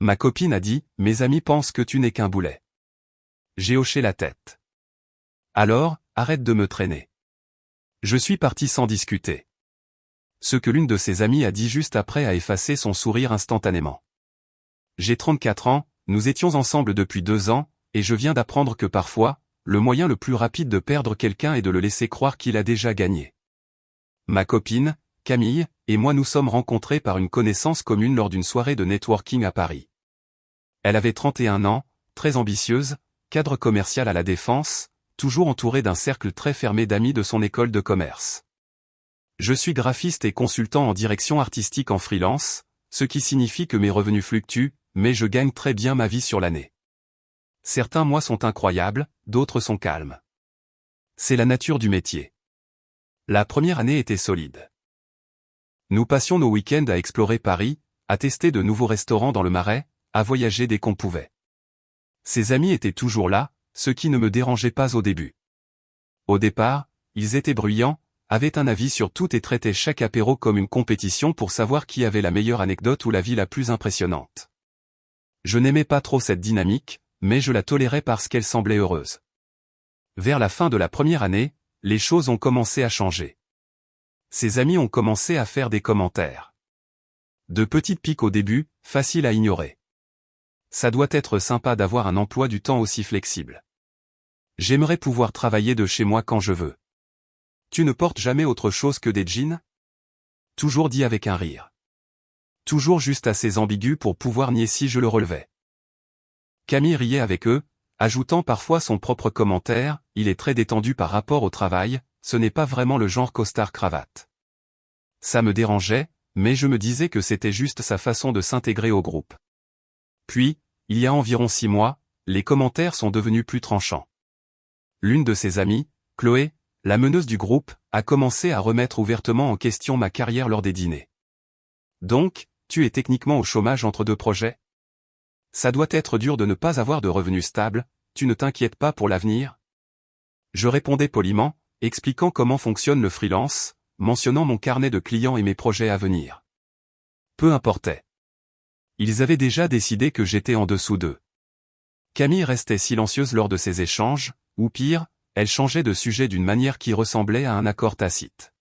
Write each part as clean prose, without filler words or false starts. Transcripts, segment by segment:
Ma copine a dit, mes amis pensent que tu n'es qu'un boulet. J'ai hoché la tête. Alors, arrête de me traîner. Je suis parti sans discuter. Ce que l'une de ses amies a dit juste après a effacé son sourire instantanément. J'ai 34 ans, nous étions ensemble depuis 2 ans, et je viens d'apprendre que parfois, le moyen le plus rapide de perdre quelqu'un est de le laisser croire qu'il a déjà gagné. Ma copine, Camille, et moi nous sommes rencontrés par une connaissance commune lors d'une soirée de networking à Paris. Elle avait 31 ans, très ambitieuse, cadre commercial à la Défense, toujours entourée d'un cercle très fermé d'amis de son école de commerce. Je suis graphiste et consultant en direction artistique en freelance, ce qui signifie que mes revenus fluctuent, mais je gagne très bien ma vie sur l'année. Certains mois sont incroyables, d'autres sont calmes. C'est la nature du métier. La première année était solide. Nous passions nos week-ends à explorer Paris, à tester de nouveaux restaurants dans le Marais, à voyager dès qu'on pouvait. Ses amis étaient toujours là, ce qui ne me dérangeait pas au début. Au départ, ils étaient bruyants, avaient un avis sur tout et traitaient chaque apéro comme une compétition pour savoir qui avait la meilleure anecdote ou la vie la plus impressionnante. Je n'aimais pas trop cette dynamique, mais je la tolérais parce qu'elle semblait heureuse. Vers la fin de la première année, les choses ont commencé à changer. Ses amis ont commencé à faire des commentaires. De petites piques au début, faciles à ignorer. Ça doit être sympa d'avoir un emploi du temps aussi flexible. J'aimerais pouvoir travailler de chez moi quand je veux. Tu ne portes jamais autre chose que des jeans? Toujours dit avec un rire. Toujours juste assez ambigu pour pouvoir nier si je le relevais. Camille riait avec eux, ajoutant parfois son propre commentaire, il est très détendu par rapport au travail, ce n'est pas vraiment le genre costard-cravate. Ça me dérangeait, mais je me disais que c'était juste sa façon de s'intégrer au groupe. Puis, il y a environ 6 mois, les commentaires sont devenus plus tranchants. L'une de ses amies, Chloé, la meneuse du groupe, a commencé à remettre ouvertement en question ma carrière lors des dîners. Donc, tu es techniquement au chômage entre 2 projets? Ça doit être dur de ne pas avoir de revenus stables, tu ne t'inquiètes pas pour l'avenir? Je répondais poliment, expliquant comment fonctionne le freelance, mentionnant mon carnet de clients et mes projets à venir. Peu importait. Ils avaient déjà décidé que j'étais en dessous d'eux. Camille restait silencieuse lors de ces échanges, ou pire, elle changeait de sujet d'une manière qui ressemblait à un accord tacite.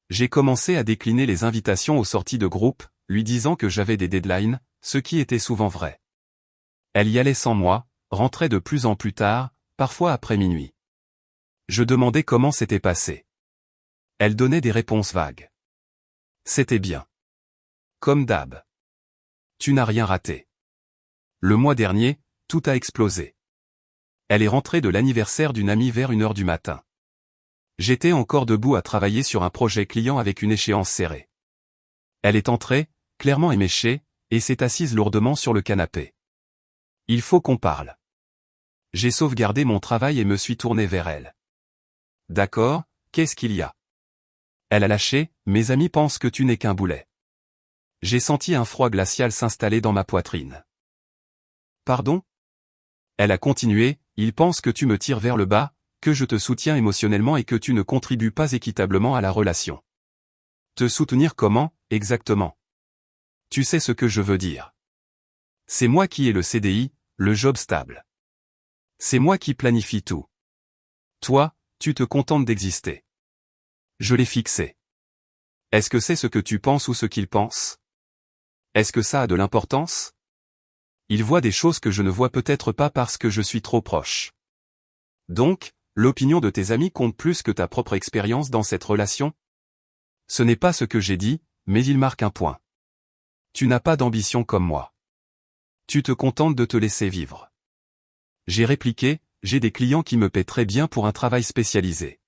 J'ai commencé à décliner les invitations aux sorties de groupe, lui disant que j'avais des deadlines, ce qui était souvent vrai. Elle y allait sans moi, rentrait de plus en plus tard, parfois après minuit. Je demandais comment c'était passé. Elle donnait des réponses vagues. C'était bien. Comme d'hab. Tu n'as rien raté. Le mois dernier, tout a explosé. Elle est rentrée de l'anniversaire d'une amie vers 1h du matin. J'étais encore debout à travailler sur un projet client avec une échéance serrée. Elle est entrée, clairement éméchée, et s'est assise lourdement sur le canapé. Il faut qu'on parle. J'ai sauvegardé mon travail et me suis tourné vers elle. D'accord, qu'est-ce qu'il y a? Elle a lâché, mes amis pensent que tu n'es qu'un boulet. J'ai senti un froid glacial s'installer dans ma poitrine. Pardon? Elle a continué, ils pensent que tu me tires vers le bas, que je te soutiens émotionnellement et que tu ne contribues pas équitablement à la relation. Te soutenir comment, exactement? Tu sais ce que je veux dire. C'est moi qui ai le CDI, le job stable. C'est moi qui planifie tout. Toi, tu te contentes d'exister. Je l'ai fixé. Est-ce que c'est ce que tu penses ou ce qu'ils pensent? Est-ce que ça a de l'importance? Ils voient des choses que je ne vois peut-être pas parce que je suis trop proche. Donc, l'opinion de tes amis compte plus que ta propre expérience dans cette relation? Ce n'est pas ce que j'ai dit, mais il marque un point. Tu n'as pas d'ambition comme moi. Tu te contentes de te laisser vivre. J'ai répliqué, j'ai des clients qui me paient très bien pour un travail spécialisé.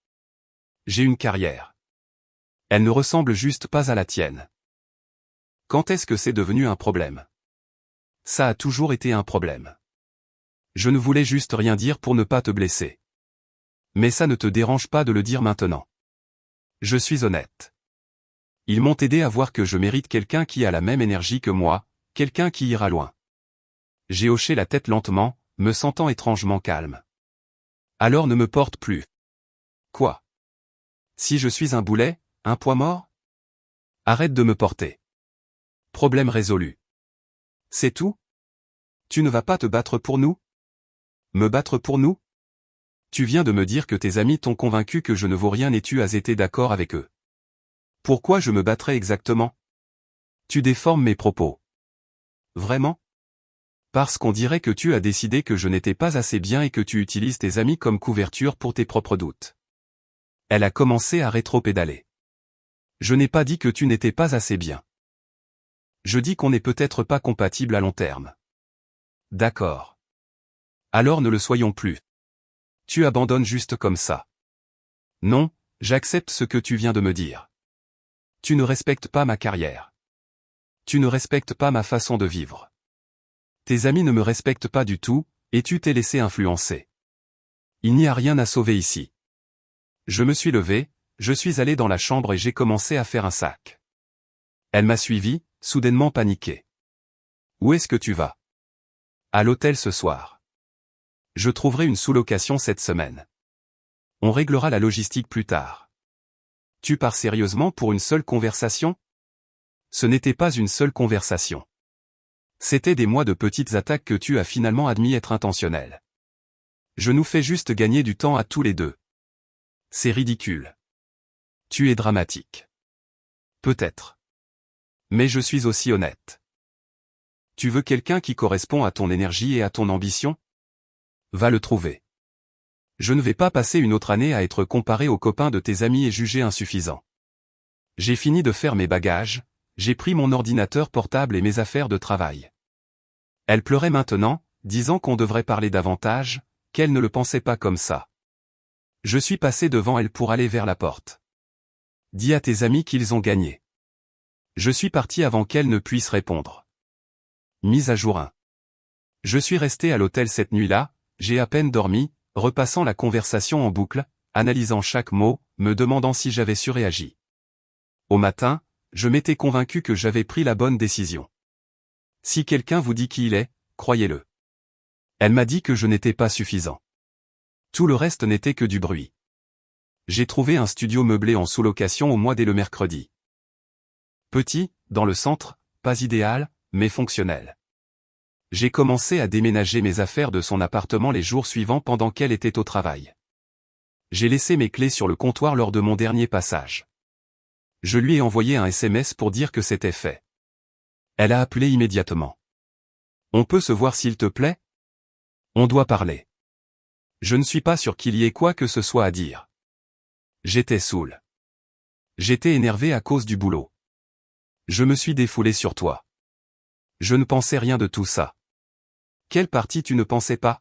J'ai une carrière. Elle ne ressemble juste pas à la tienne. Quand est-ce que c'est devenu un problème? Ça a toujours été un problème. Je ne voulais juste rien dire pour ne pas te blesser. Mais ça ne te dérange pas de le dire maintenant. Je suis honnête. Ils m'ont aidé à voir que je mérite quelqu'un qui a la même énergie que moi, quelqu'un qui ira loin. J'ai hoché la tête lentement, me sentant étrangement calme. Alors ne me porte plus. Quoi? Si je suis un boulet, un poids mort? Arrête de me porter. Problème résolu. C'est tout? Tu ne vas pas te battre pour nous? Me battre pour nous? Tu viens de me dire que tes amis t'ont convaincu que je ne vaux rien et tu as été d'accord avec eux. Pourquoi je me battrais exactement? Tu déformes mes propos. Vraiment? Parce qu'on dirait que tu as décidé que je n'étais pas assez bien et que tu utilises tes amis comme couverture pour tes propres doutes. Elle a commencé à rétro-pédaler. Je n'ai pas dit que tu n'étais pas assez bien. Je dis qu'on n'est peut-être pas compatible à long terme. D'accord. Alors ne le soyons plus. Tu abandonnes juste comme ça. Non, j'accepte ce que tu viens de me dire. Tu ne respectes pas ma carrière. Tu ne respectes pas ma façon de vivre. Tes amis ne me respectent pas du tout, et tu t'es laissé influencer. Il n'y a rien à sauver ici. Je me suis levé, je suis allé dans la chambre et j'ai commencé à faire un sac. Elle m'a suivi, soudainement paniquée. Où est-ce que tu vas? À l'hôtel ce soir. Je trouverai une sous-location cette semaine. On réglera la logistique plus tard. Tu pars sérieusement pour une seule conversation? Ce n'était pas une seule conversation. C'était des mois de petites attaques que tu as finalement admis être intentionnelles. Je nous fais juste gagner du temps à tous les deux. C'est ridicule. Tu es dramatique. Peut-être. Mais je suis aussi honnête. Tu veux quelqu'un qui correspond à ton énergie et à ton ambition? Va le trouver. Je ne vais pas passer une autre année à être comparé aux copains de tes amis et jugé insuffisant. J'ai fini de faire mes bagages, j'ai pris mon ordinateur portable et mes affaires de travail. Elle pleurait maintenant, disant qu'on devrait parler davantage, qu'elle ne le pensait pas comme ça. Je suis passé devant elle pour aller vers la porte. Dis à tes amis qu'ils ont gagné. Je suis parti avant qu'elle ne puisse répondre. Mise à jour 1. Je suis resté à l'hôtel cette nuit-là, j'ai à peine dormi, repassant la conversation en boucle, analysant chaque mot, me demandant si j'avais surréagi. Au matin, je m'étais convaincu que j'avais pris la bonne décision. Si quelqu'un vous dit qui il est, croyez-le. Elle m'a dit que je n'étais pas suffisant. Tout le reste n'était que du bruit. J'ai trouvé un studio meublé en sous-location au mois dès le mercredi. Petit, dans le centre, pas idéal, mais fonctionnel. J'ai commencé à déménager mes affaires de son appartement les jours suivants pendant qu'elle était au travail. J'ai laissé mes clés sur le comptoir lors de mon dernier passage. Je lui ai envoyé un SMS pour dire que c'était fait. Elle a appelé immédiatement. On peut se voir s'il te plaît? On doit parler. Je ne suis pas sûr qu'il y ait quoi que ce soit à dire. J'étais saoul. J'étais énervé à cause du boulot. Je me suis défoulé sur toi. Je ne pensais rien de tout ça. Quelle partie tu ne pensais pas?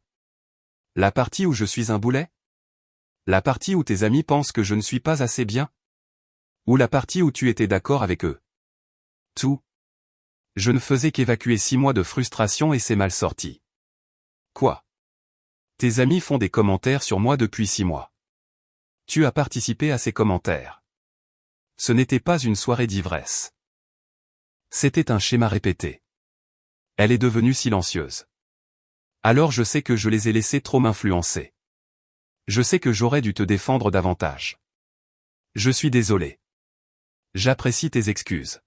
La partie où je suis un boulet? La partie où tes amis pensent que je ne suis pas assez bien? Ou la partie où tu étais d'accord avec eux? Tout. Je ne faisais qu'évacuer 6 mois de frustration et c'est mal sorti. Quoi? Tes amis font des commentaires sur moi depuis 6 mois. Tu as participé à ces commentaires. Ce n'était pas une soirée d'ivresse. C'était un schéma répété. Elle est devenue silencieuse. Alors je sais que je les ai laissés trop m'influencer. Je sais que j'aurais dû te défendre davantage. Je suis désolé. J'apprécie tes excuses.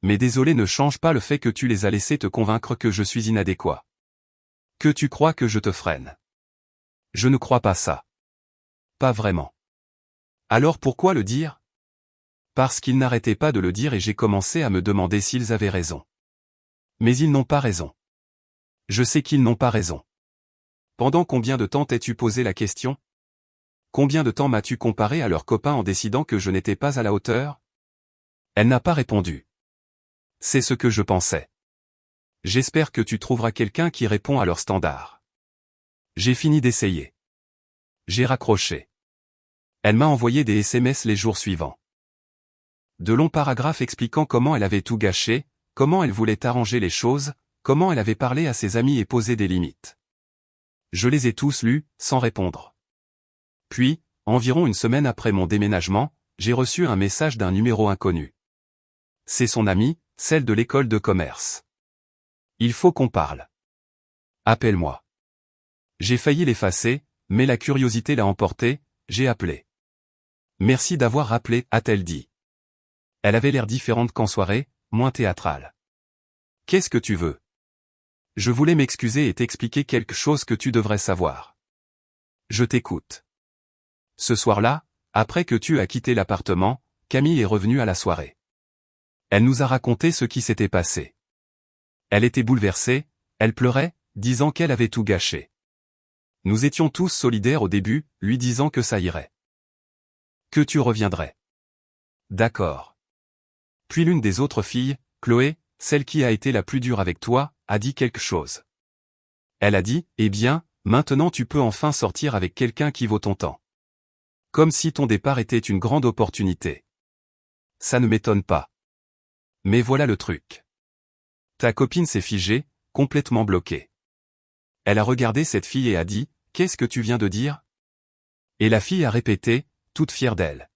Mais désolé ne change pas le fait que tu les as laissés te convaincre que je suis inadéquat. Que tu crois que je te freine. Je ne crois pas ça. Pas vraiment. Alors pourquoi le dire? Parce qu'ils n'arrêtaient pas de le dire et j'ai commencé à me demander s'ils avaient raison. Mais ils n'ont pas raison. Je sais qu'ils n'ont pas raison. Pendant combien de temps t'es-tu posé la question? Combien de temps m'as-tu comparé à leurs copains en décidant que je n'étais pas à la hauteur? Elle n'a pas répondu. C'est ce que je pensais. J'espère que tu trouveras quelqu'un qui répond à leurs standards. J'ai fini d'essayer. J'ai raccroché. Elle m'a envoyé des SMS les jours suivants. De longs paragraphes expliquant comment elle avait tout gâché, comment elle voulait arranger les choses, comment elle avait parlé à ses amis et posé des limites. Je les ai tous lus, sans répondre. Puis, environ une semaine après mon déménagement, j'ai reçu un message d'un numéro inconnu. C'est son amie, celle de l'école de commerce. Il faut qu'on parle. Appelle-moi. J'ai failli l'effacer, mais la curiosité l'a emporté, j'ai appelé. Merci d'avoir rappelé, a-t-elle dit. Elle avait l'air différente qu'en soirée, moins théâtrale. Qu'est-ce que tu veux? Je voulais m'excuser et t'expliquer quelque chose que tu devrais savoir. Je t'écoute. Ce soir-là, après que tu as quitté l'appartement, Camille est revenue à la soirée. Elle nous a raconté ce qui s'était passé. Elle était bouleversée, elle pleurait, disant qu'elle avait tout gâché. Nous étions tous solidaires au début, lui disant que ça irait. Que tu reviendrais. D'accord. Puis l'une des autres filles, Chloé, celle qui a été la plus dure avec toi, a dit quelque chose. Elle a dit, eh bien, maintenant tu peux enfin sortir avec quelqu'un qui vaut ton temps. Comme si ton départ était une grande opportunité. Ça ne m'étonne pas. Mais voilà le truc. Ta copine s'est figée, complètement bloquée. Elle a regardé cette fille et a dit, qu'est-ce que tu viens de dire? Et la fille a répété, toute fière d'elle.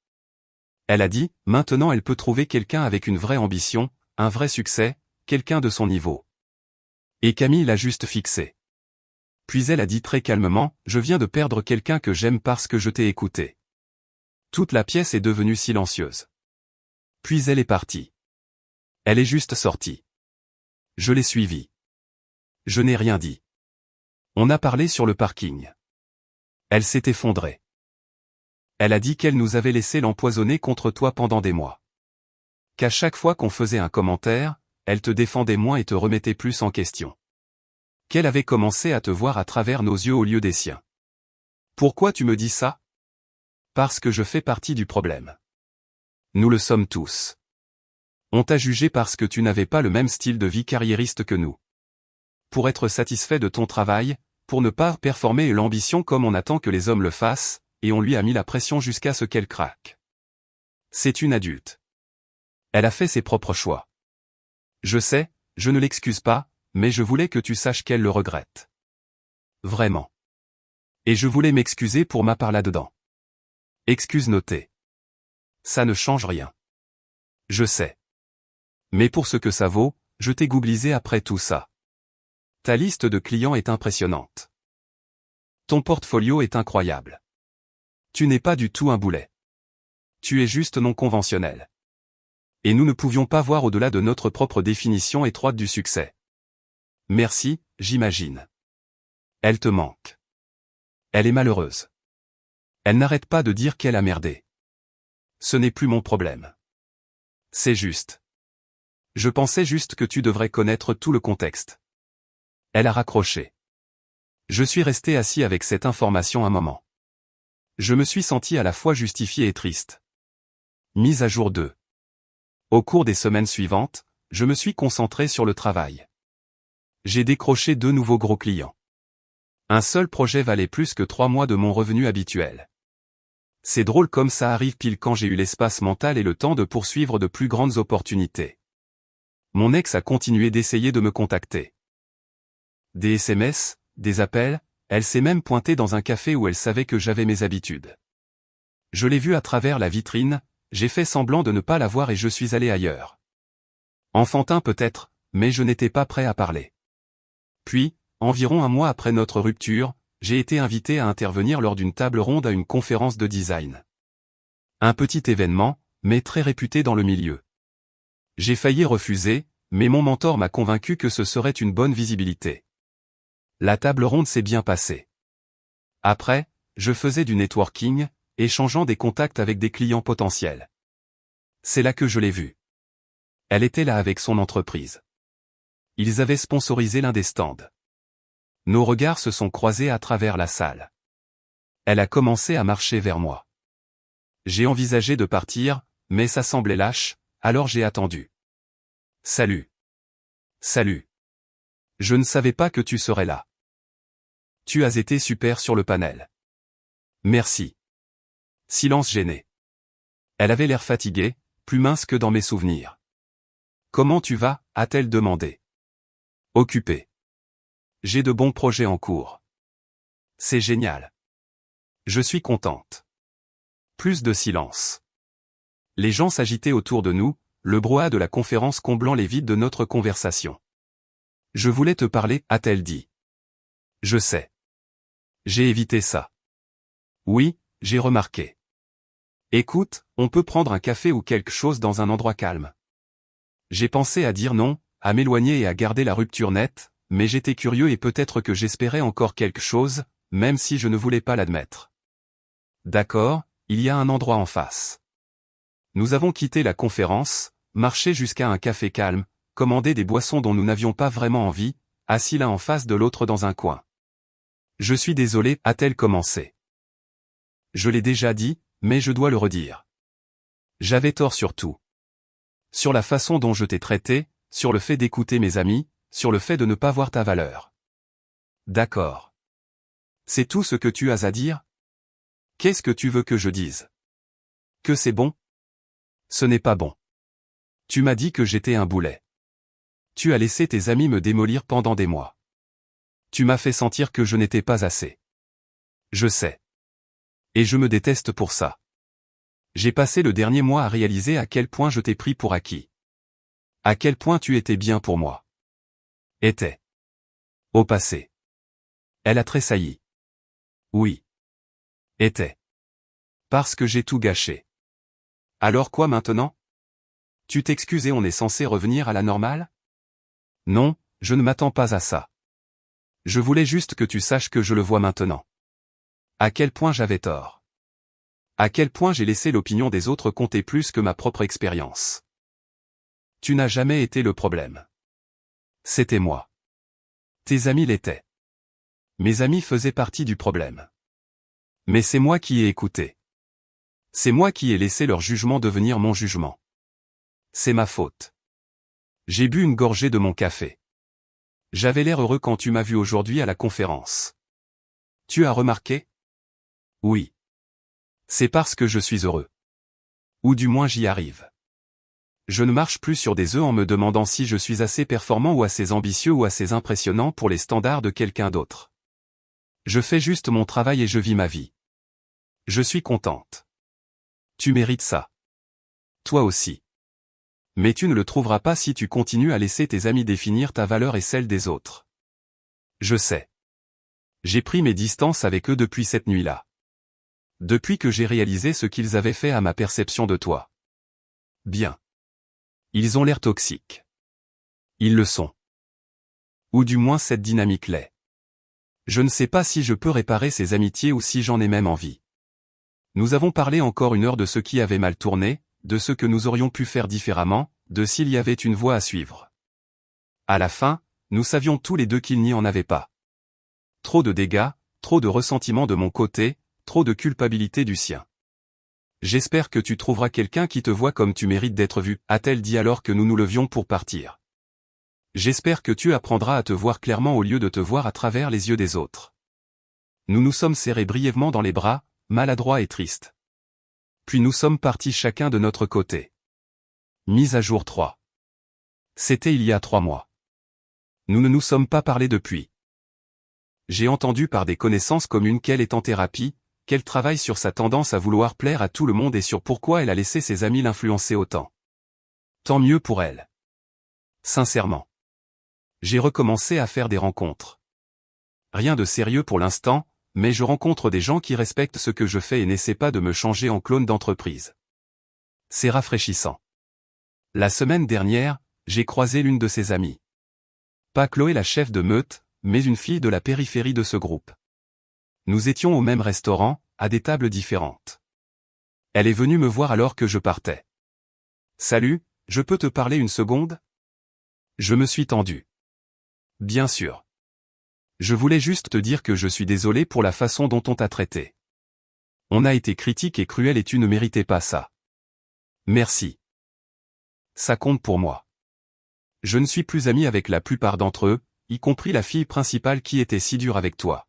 Elle a dit, maintenant elle peut trouver quelqu'un avec une vraie ambition, un vrai succès, quelqu'un de son niveau. Et Camille l'a juste fixé. Puis elle a dit très calmement, je viens de perdre quelqu'un que j'aime parce que je t'ai écouté. Toute la pièce est devenue silencieuse. Puis elle est partie. Elle est juste sortie. Je l'ai suivie. Je n'ai rien dit. On a parlé sur le parking. Elle s'est effondrée. Elle a dit qu'elle nous avait laissé l'empoisonner contre toi pendant des mois. Qu'à chaque fois qu'on faisait un commentaire, elle te défendait moins et te remettait plus en question. Qu'elle avait commencé à te voir à travers nos yeux au lieu des siens. Pourquoi tu me dis ça? Parce que je fais partie du problème. Nous le sommes tous. On t'a jugé parce que tu n'avais pas le même style de vie carriériste que nous. Pour être satisfait de ton travail, pour ne pas performer l'ambition comme on attend que les hommes le fassent, et on lui a mis la pression jusqu'à ce qu'elle craque. C'est une adulte. Elle a fait ses propres choix. Je sais, je ne l'excuse pas, mais je voulais que tu saches qu'elle le regrette. Vraiment. Et je voulais m'excuser pour ma part là-dedans. Excuse notée. Ça ne change rien. Je sais. Mais pour ce que ça vaut, je t'ai googlisé après tout ça. Ta liste de clients est impressionnante. Ton portfolio est incroyable. Tu n'es pas du tout un boulet. Tu es juste non conventionnel. Et nous ne pouvions pas voir au-delà de notre propre définition étroite du succès. Merci, j'imagine. Elle te manque. Elle est malheureuse. Elle n'arrête pas de dire qu'elle a merdé. Ce n'est plus mon problème. C'est juste. Je pensais juste que tu devrais connaître tout le contexte. Elle a raccroché. Je suis resté assis avec cette information un moment. Je me suis senti à la fois justifié et triste. Mise à jour 2. Au cours des semaines suivantes, je me suis concentré sur le travail. J'ai décroché 2 nouveaux gros clients. Un seul projet valait plus que 3 mois de mon revenu habituel. C'est drôle comme ça arrive pile quand j'ai eu l'espace mental et le temps de poursuivre de plus grandes opportunités. Mon ex a continué d'essayer de me contacter. Des SMS, des appels, elle s'est même pointée dans un café où elle savait que j'avais mes habitudes. Je l'ai vue à travers la vitrine, j'ai fait semblant de ne pas la voir et je suis allé ailleurs. Enfantin peut-être, mais je n'étais pas prêt à parler. Puis, environ un mois après notre rupture, j'ai été invité à intervenir lors d'une table ronde à une conférence de design. Un petit événement, mais très réputé dans le milieu. J'ai failli refuser, mais mon mentor m'a convaincu que ce serait une bonne visibilité. La table ronde s'est bien passée. Après, je faisais du networking, échangeant des contacts avec des clients potentiels. C'est là que je l'ai vue. Elle était là avec son entreprise. Ils avaient sponsorisé l'un des stands. Nos regards se sont croisés à travers la salle. Elle a commencé à marcher vers moi. J'ai envisagé de partir, mais ça semblait lâche, alors j'ai attendu. Salut. Salut. Je ne savais pas que tu serais là. Tu as été super sur le panel. Merci. Silence gêné. Elle avait l'air fatiguée, plus mince que dans mes souvenirs. Comment tu vas, a-t-elle demandé. Occupée. J'ai de bons projets en cours. C'est génial. Je suis contente. Plus de silence. Les gens s'agitaient autour de nous, le brouhaha de la conférence comblant les vides de notre conversation. Je voulais te parler, a-t-elle dit. Je sais. J'ai évité ça. Oui, j'ai remarqué. Écoute, on peut prendre un café ou quelque chose dans un endroit calme. J'ai pensé à dire non, à m'éloigner et à garder la rupture nette, mais j'étais curieux et peut-être que j'espérais encore quelque chose, même si je ne voulais pas l'admettre. D'accord, il y a un endroit en face. Nous avons quitté la conférence, marché jusqu'à un café calme, commandé des boissons dont nous n'avions pas vraiment envie, assis l'un en face de l'autre dans un coin. Je suis désolé, a-t-elle commencé. Je l'ai déjà dit, mais je dois le redire. J'avais tort sur tout. Sur la façon dont je t'ai traité, sur le fait d'écouter mes amis, sur le fait de ne pas voir ta valeur. D'accord. C'est tout ce que tu as à dire? Qu'est-ce que tu veux que je dise? Que c'est bon? Ce n'est pas bon. Tu m'as dit que j'étais un boulet. Tu as laissé tes amis me démolir pendant des mois. Tu m'as fait sentir que je n'étais pas assez. Je sais. Et je me déteste pour ça. J'ai passé le dernier mois à réaliser à quel point je t'ai pris pour acquis. À quel point tu étais bien pour moi. Était. Au passé. Elle a tressailli. Oui. Était. Parce que j'ai tout gâché. Alors quoi maintenant? Tu t'excuses et on est censé revenir à la normale? Non, je ne m'attends pas à ça. Je voulais juste que tu saches que je le vois maintenant. À quel point j'avais tort. À quel point j'ai laissé l'opinion des autres compter plus que ma propre expérience. Tu n'as jamais été le problème. C'était moi. Tes amis l'étaient. Mes amis faisaient partie du problème. Mais c'est moi qui ai écouté. C'est moi qui ai laissé leur jugement devenir mon jugement. C'est ma faute. J'ai bu une gorgée de mon café. J'avais l'air heureux quand tu m'as vu aujourd'hui à la conférence. Tu as remarqué? Oui. C'est parce que je suis heureux. Ou du moins j'y arrive. Je ne marche plus sur des œufs en me demandant si je suis assez performant ou assez ambitieux ou assez impressionnant pour les standards de quelqu'un d'autre. Je fais juste mon travail et je vis ma vie. Je suis contente. Tu mérites ça. Toi aussi. Mais tu ne le trouveras pas si tu continues à laisser tes amis définir ta valeur et celle des autres. Je sais. J'ai pris mes distances avec eux depuis cette nuit-là. Depuis que j'ai réalisé ce qu'ils avaient fait à ma perception de toi. Bien. Ils ont l'air toxiques. Ils le sont. Ou du moins cette dynamique l'est. Je ne sais pas si je peux réparer ces amitiés ou si j'en ai même envie. Nous avons parlé encore 1 heure de ce qui avait mal tourné, de ce que nous aurions pu faire différemment, de s'il y avait une voie à suivre. À la fin, nous savions tous les deux qu'il n'y en avait pas. Trop de dégâts, trop de ressentiment de mon côté, trop de culpabilité du sien. J'espère que tu trouveras quelqu'un qui te voit comme tu mérites d'être vu, a-t-elle dit alors que nous nous levions pour partir. J'espère que tu apprendras à te voir clairement au lieu de te voir à travers les yeux des autres. Nous nous sommes serrés brièvement dans les bras, maladroits et tristes. Puis nous sommes partis chacun de notre côté. Mise à jour 3. C'était il y a 3 mois. Nous ne nous sommes pas parlé depuis. J'ai entendu par des connaissances communes qu'elle est en thérapie, qu'elle travaille sur sa tendance à vouloir plaire à tout le monde et sur pourquoi elle a laissé ses amis l'influencer autant. Tant mieux pour elle. Sincèrement. J'ai recommencé à faire des rencontres. Rien de sérieux pour l'instant, mais je rencontre des gens qui respectent ce que je fais et n'essaient pas de me changer en clone d'entreprise. C'est rafraîchissant. La semaine dernière, j'ai croisé l'une de ses amies. Pas Chloé la chef de meute, mais une fille de la périphérie de ce groupe. Nous étions au même restaurant, à des tables différentes. Elle est venue me voir alors que je partais. « Salut, je peux te parler 1 seconde ?» Je me suis tendu. Bien sûr. Je voulais juste te dire que je suis désolé pour la façon dont on t'a traité. On a été critique et cruel et tu ne méritais pas ça. Merci. Ça compte pour moi. Je ne suis plus ami avec la plupart d'entre eux, y compris la fille principale qui était si dure avec toi.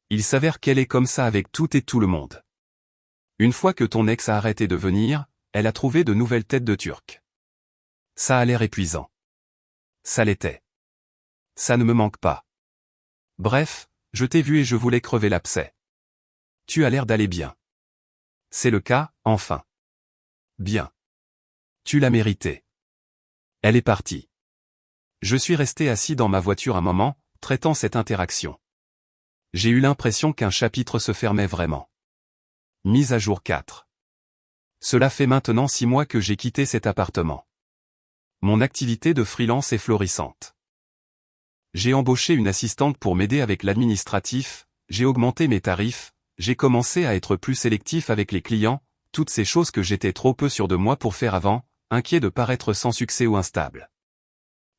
Il s'avère qu'elle est comme ça avec tout et tout le monde. Une fois que ton ex a arrêté de venir, elle a trouvé de nouvelles têtes de Turcs. Ça a l'air épuisant. Ça l'était. Ça ne me manque pas. Bref, je t'ai vu et je voulais crever l'abcès. Tu as l'air d'aller bien. C'est le cas, enfin. Bien. Tu l'as mérité. Elle est partie. Je suis resté assis dans ma voiture un moment, traitant cette interaction. J'ai eu l'impression qu'un chapitre se fermait vraiment. Mise à jour 4. Cela fait maintenant 6 mois que j'ai quitté cet appartement. Mon activité de freelance est florissante. J'ai embauché une assistante pour m'aider avec l'administratif, j'ai augmenté mes tarifs, j'ai commencé à être plus sélectif avec les clients, toutes ces choses que j'étais trop peu sûr de moi pour faire avant, inquiet de paraître sans succès ou instable.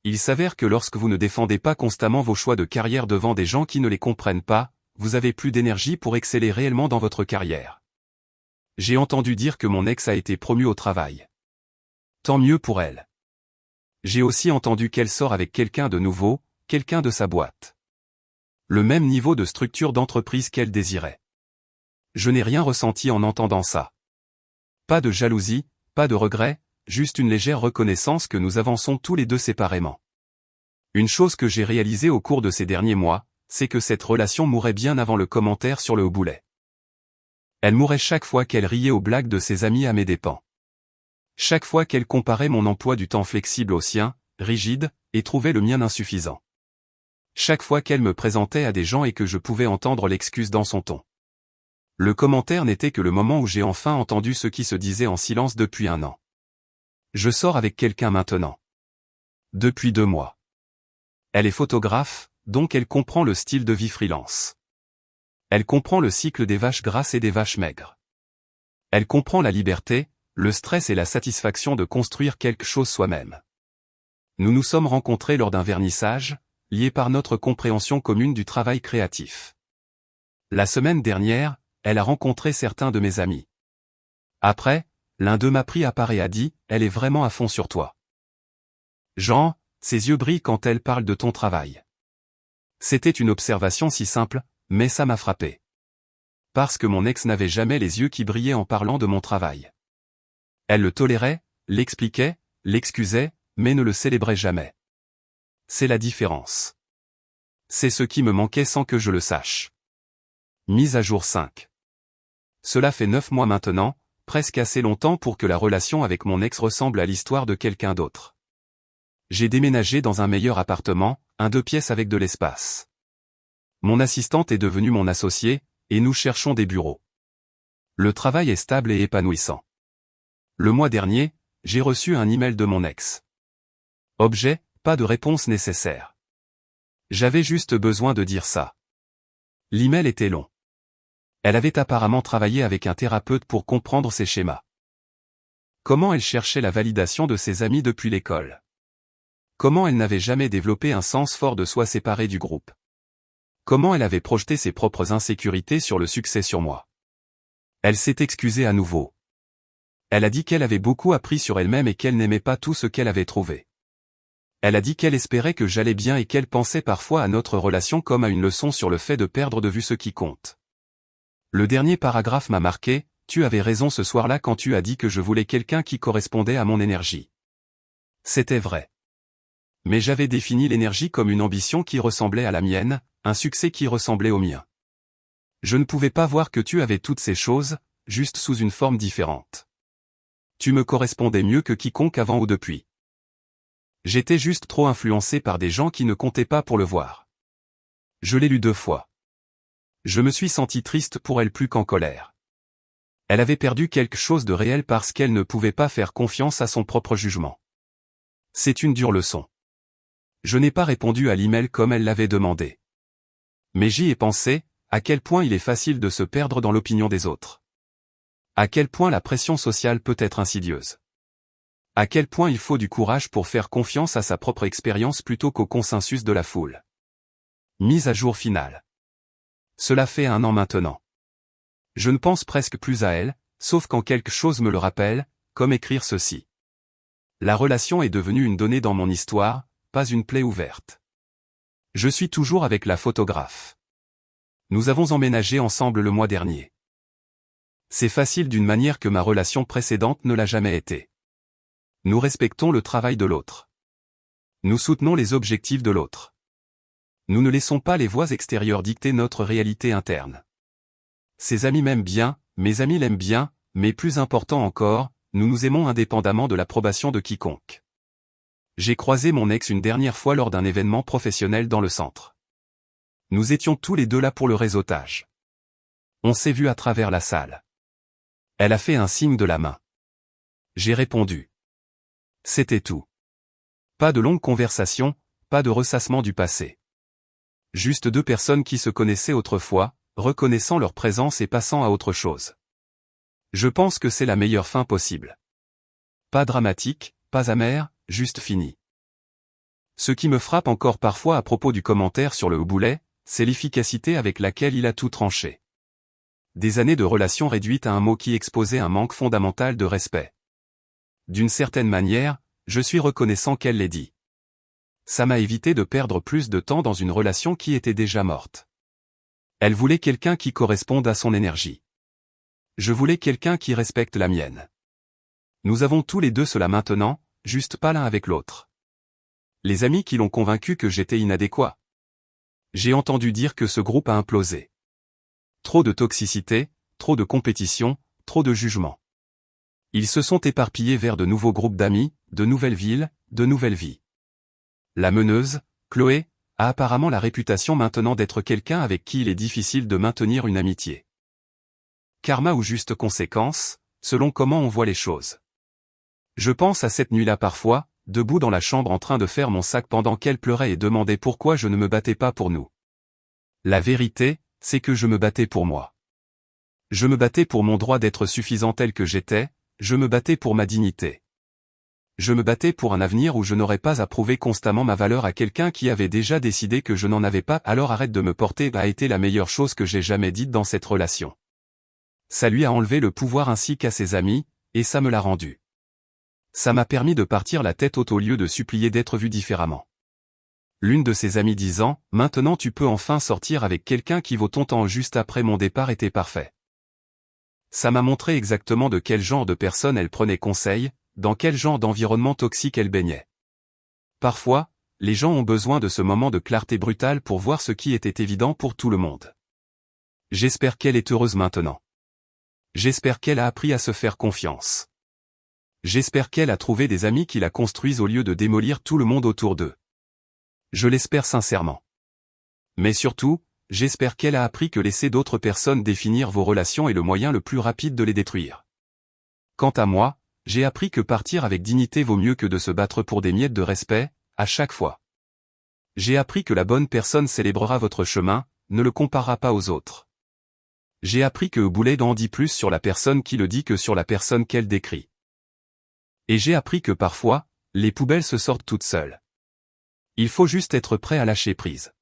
Il s'avère que lorsque vous ne défendez pas constamment vos choix de carrière devant des gens qui ne les comprennent pas, vous avez plus d'énergie pour exceller réellement dans votre carrière. J'ai entendu dire que mon ex a été promue au travail. Tant mieux pour elle. J'ai aussi entendu qu'elle sort avec quelqu'un de nouveau, quelqu'un de sa boîte. Le même niveau de structure d'entreprise qu'elle désirait. Je n'ai rien ressenti en entendant ça. Pas de jalousie, pas de regret, juste une légère reconnaissance que nous avançons tous les deux séparément. Une chose que j'ai réalisée au cours de ces derniers mois, c'est que cette relation mourait bien avant le commentaire sur le haut boulet. Elle mourait chaque fois qu'elle riait aux blagues de ses amis à mes dépens. Chaque fois qu'elle comparait mon emploi du temps flexible au sien, rigide, et trouvait le mien insuffisant. Chaque fois qu'elle me présentait à des gens et que je pouvais entendre l'excuse dans son ton. Le commentaire n'était que le moment où j'ai enfin entendu ce qui se disait en silence depuis 1 an. Je sors avec quelqu'un maintenant. Depuis 2 mois. Elle est photographe, donc elle comprend le style de vie freelance. Elle comprend le cycle des vaches grasses et des vaches maigres. Elle comprend la liberté, le stress et la satisfaction de construire quelque chose soi-même. Nous nous sommes rencontrés lors d'un vernissage, liés par notre compréhension commune du travail créatif. La semaine dernière, elle a rencontré certains de mes amis. Après, l'un d'eux m'a pris à part et a dit « Elle est vraiment à fond sur toi. » Jean, ses yeux brillent quand elle parle de ton travail. C'était une observation si simple, mais ça m'a frappé. Parce que mon ex n'avait jamais les yeux qui brillaient en parlant de mon travail. Elle le tolérait, l'expliquait, l'excusait, mais ne le célébrait jamais. C'est la différence. C'est ce qui me manquait sans que je le sache. Mise à jour 5. Cela fait 9 mois maintenant, presque assez longtemps pour que la relation avec mon ex ressemble à l'histoire de quelqu'un d'autre. J'ai déménagé dans un meilleur appartement, un 2 pièces avec de l'espace. Mon assistante est devenue mon associée, et nous cherchons des bureaux. Le travail est stable et épanouissant. Le mois dernier, j'ai reçu un email de mon ex. Objet, pas de réponse nécessaire. J'avais juste besoin de dire ça. L'email était long. Elle avait apparemment travaillé avec un thérapeute pour comprendre ses schémas. Comment elle cherchait la validation de ses amis depuis l'école. Comment elle n'avait jamais développé un sens fort de soi séparé du groupe. Comment elle avait projeté ses propres insécurités sur le succès sur moi. Elle s'est excusée à nouveau. Elle a dit qu'elle avait beaucoup appris sur elle-même et qu'elle n'aimait pas tout ce qu'elle avait trouvé. Elle a dit qu'elle espérait que j'allais bien et qu'elle pensait parfois à notre relation comme à une leçon sur le fait de perdre de vue ce qui compte. Le dernier paragraphe m'a marqué, tu avais raison ce soir-là quand tu as dit que je voulais quelqu'un qui correspondait à mon énergie. C'était vrai. Mais j'avais défini l'énergie comme une ambition qui ressemblait à la mienne, un succès qui ressemblait au mien. Je ne pouvais pas voir que tu avais toutes ces choses, juste sous une forme différente. Tu me correspondais mieux que quiconque avant ou depuis. J'étais juste trop influencé par des gens qui ne comptaient pas pour le voir. Je l'ai lu 2 fois. Je me suis senti triste pour elle plus qu'en colère. Elle avait perdu quelque chose de réel parce qu'elle ne pouvait pas faire confiance à son propre jugement. C'est une dure leçon. Je n'ai pas répondu à l'email comme elle l'avait demandé. Mais j'y ai pensé, à quel point il est facile de se perdre dans l'opinion des autres. À quel point la pression sociale peut être insidieuse. À quel point il faut du courage pour faire confiance à sa propre expérience plutôt qu'au consensus de la foule. Mise à jour finale. Cela fait 1 an maintenant. Je ne pense presque plus à elle, sauf quand quelque chose me le rappelle, comme écrire ceci. La relation est devenue une donnée dans mon histoire, pas une plaie ouverte. Je suis toujours avec la photographe. Nous avons emménagé ensemble le mois dernier. C'est facile d'une manière que ma relation précédente ne l'a jamais été. Nous respectons le travail de l'autre. Nous soutenons les objectifs de l'autre. Nous ne laissons pas les voix extérieures dicter notre réalité interne. Ses amis m'aiment bien, mes amis l'aiment bien, mais plus important encore, nous nous aimons indépendamment de l'approbation de quiconque. J'ai croisé mon ex une dernière fois lors d'un événement professionnel dans le centre. Nous étions tous les deux là pour le réseautage. On s'est vu à travers la salle. Elle a fait un signe de la main. J'ai répondu. C'était tout. Pas de longue conversation, pas de ressassement du passé. Juste deux personnes qui se connaissaient autrefois, reconnaissant leur présence et passant à autre chose. Je pense que c'est la meilleure fin possible. Pas dramatique, pas amère, juste fini. Ce qui me frappe encore parfois à propos du commentaire sur le Boulet, c'est l'efficacité avec laquelle il a tout tranché. Des années de relations réduites à un mot qui exposait un manque fondamental de respect. D'une certaine manière, je suis reconnaissant qu'elle l'ait dit. Ça m'a évité de perdre plus de temps dans une relation qui était déjà morte. Elle voulait quelqu'un qui corresponde à son énergie. Je voulais quelqu'un qui respecte la mienne. Nous avons tous les deux cela maintenant, juste pas l'un avec l'autre. Les amis qui l'ont convaincu que j'étais inadéquat. J'ai entendu dire que ce groupe a implosé. Trop de toxicité, trop de compétition, trop de jugement. Ils se sont éparpillés vers de nouveaux groupes d'amis, de nouvelles villes, de nouvelles vies. La meneuse, Chloé, a apparemment la réputation maintenant d'être quelqu'un avec qui il est difficile de maintenir une amitié. Karma ou juste conséquence, selon comment on voit les choses. Je pense à cette nuit-là parfois, debout dans la chambre en train de faire mon sac pendant qu'elle pleurait et demandait pourquoi je ne me battais pas pour nous. La vérité, c'est que je me battais pour moi. Je me battais pour mon droit d'être suffisant tel que j'étais, je me battais pour ma dignité. Je me battais pour un avenir où je n'aurais pas à prouver constamment ma valeur à quelqu'un qui avait déjà décidé que je n'en avais pas. Alors arrête de me porter a été la meilleure chose que j'ai jamais dite dans cette relation. Ça lui a enlevé le pouvoir ainsi qu'à ses amis, et ça me l'a rendu. Ça m'a permis de partir la tête haute au lieu de supplier d'être vu différemment. L'une de ses amies disant « Maintenant tu peux enfin sortir avec quelqu'un qui vaut ton temps » juste après mon départ était parfait. Ça m'a montré exactement de quel genre de personne elle prenait conseil, dans quel genre d'environnement toxique elle baignait. Parfois, les gens ont besoin de ce moment de clarté brutale pour voir ce qui était évident pour tout le monde. J'espère qu'elle est heureuse maintenant. J'espère qu'elle a appris à se faire confiance. J'espère qu'elle a trouvé des amis qui la construisent au lieu de démolir tout le monde autour d'eux. Je l'espère sincèrement. Mais surtout, j'espère qu'elle a appris que laisser d'autres personnes définir vos relations est le moyen le plus rapide de les détruire. Quant à moi, j'ai appris que partir avec dignité vaut mieux que de se battre pour des miettes de respect, à chaque fois. J'ai appris que la bonne personne célébrera votre chemin, ne le comparera pas aux autres. J'ai appris que Boulet en dit plus sur la personne qui le dit que sur la personne qu'elle décrit. Et j'ai appris que parfois, les poubelles se sortent toutes seules. Il faut juste être prêt à lâcher prise.